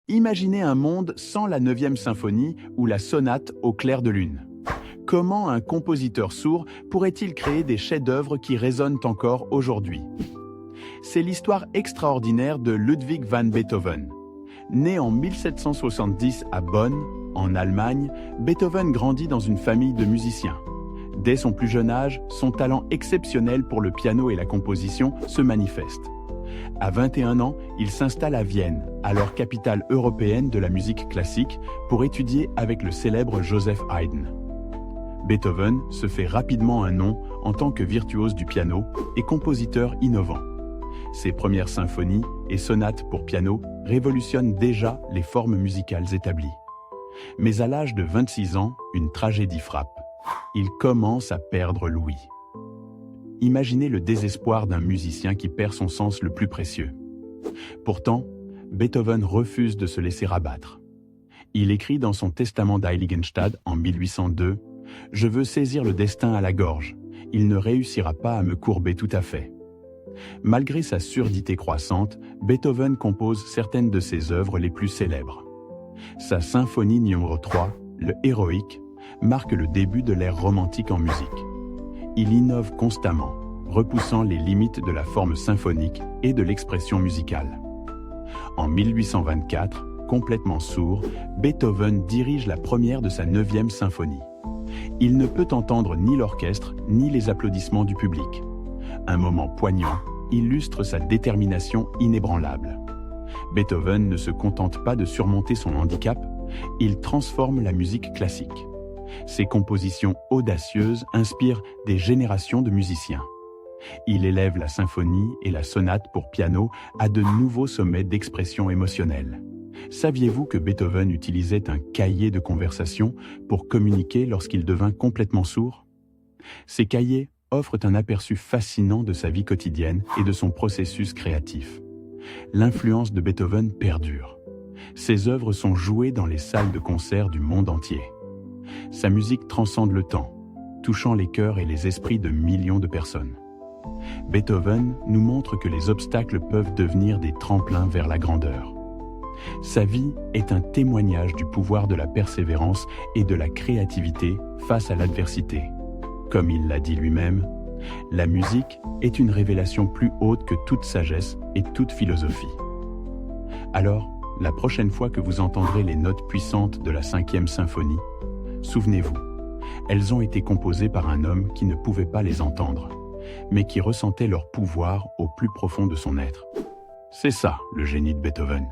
Imaginez un monde sans la 9e symphonie ou la sonate au clair de lune. Comment un compositeur sourd pourrait-il créer des chefs-d'œuvre qui résonnent encore aujourd'hui? C'est l'histoire extraordinaire de Ludwig van Beethoven. Né en 1770 à Bonn, en Allemagne, Beethoven grandit dans une famille de musiciens. Dès son plus jeune âge, son talent exceptionnel pour le piano et la composition se manifeste. À 21 ans, il s'installe à Vienne, alors capitale européenne de la musique classique, pour étudier avec le célèbre Joseph Haydn. Beethoven se fait rapidement un nom en tant que virtuose du piano et compositeur innovant. Ses premières symphonies et sonates pour piano révolutionnent déjà les formes musicales établies. Mais à l'âge de 26 ans, une tragédie frappe. Il commence à perdre l'ouïe. Imaginez le désespoir d'un musicien qui perd son sens le plus précieux. Pourtant, Beethoven refuse de se laisser abattre. Il écrit dans son testament d'Heiligenstadt en 1802 « Je veux saisir le destin à la gorge. Il ne réussira pas à me courber tout à fait. » Malgré sa surdité croissante, Beethoven compose certaines de ses œuvres les plus célèbres. Sa symphonie numéro 3, le Héroïque, marque le début de l'ère romantique en musique. Il innove constamment, repoussant les limites de la forme symphonique et de l'expression musicale. En 1824, complètement sourd, Beethoven dirige la première de sa 9e symphonie. Il ne peut entendre ni l'orchestre ni les applaudissements du public. Un moment poignant illustre sa détermination inébranlable. Beethoven ne se contente pas de surmonter son handicap, il transforme la musique classique. Ses compositions audacieuses inspirent des générations de musiciens. Il élève la symphonie et la sonate pour piano à de nouveaux sommets d'expression émotionnelle. Saviez-vous que Beethoven utilisait un cahier de conversation pour communiquer lorsqu'il devint complètement sourd? Ces cahiers offrent un aperçu fascinant de sa vie quotidienne et de son processus créatif. L'influence de Beethoven perdure. Ses œuvres sont jouées dans les salles de concert du monde entier. Sa musique transcende le temps, touchant les cœurs et les esprits de millions de personnes. Beethoven nous montre que les obstacles peuvent devenir des tremplins vers la grandeur. Sa vie est un témoignage du pouvoir de la persévérance et de la créativité face à l'adversité. Comme il l'a dit lui-même, la musique est une révélation plus haute que toute sagesse et toute philosophie. Alors, la prochaine fois que vous entendrez les notes puissantes de la 5e symphonie, souvenez-vous, elles ont été composées par un homme qui ne pouvait pas les entendre, mais qui ressentait leur pouvoir au plus profond de son être. C'est ça, le génie de Beethoven.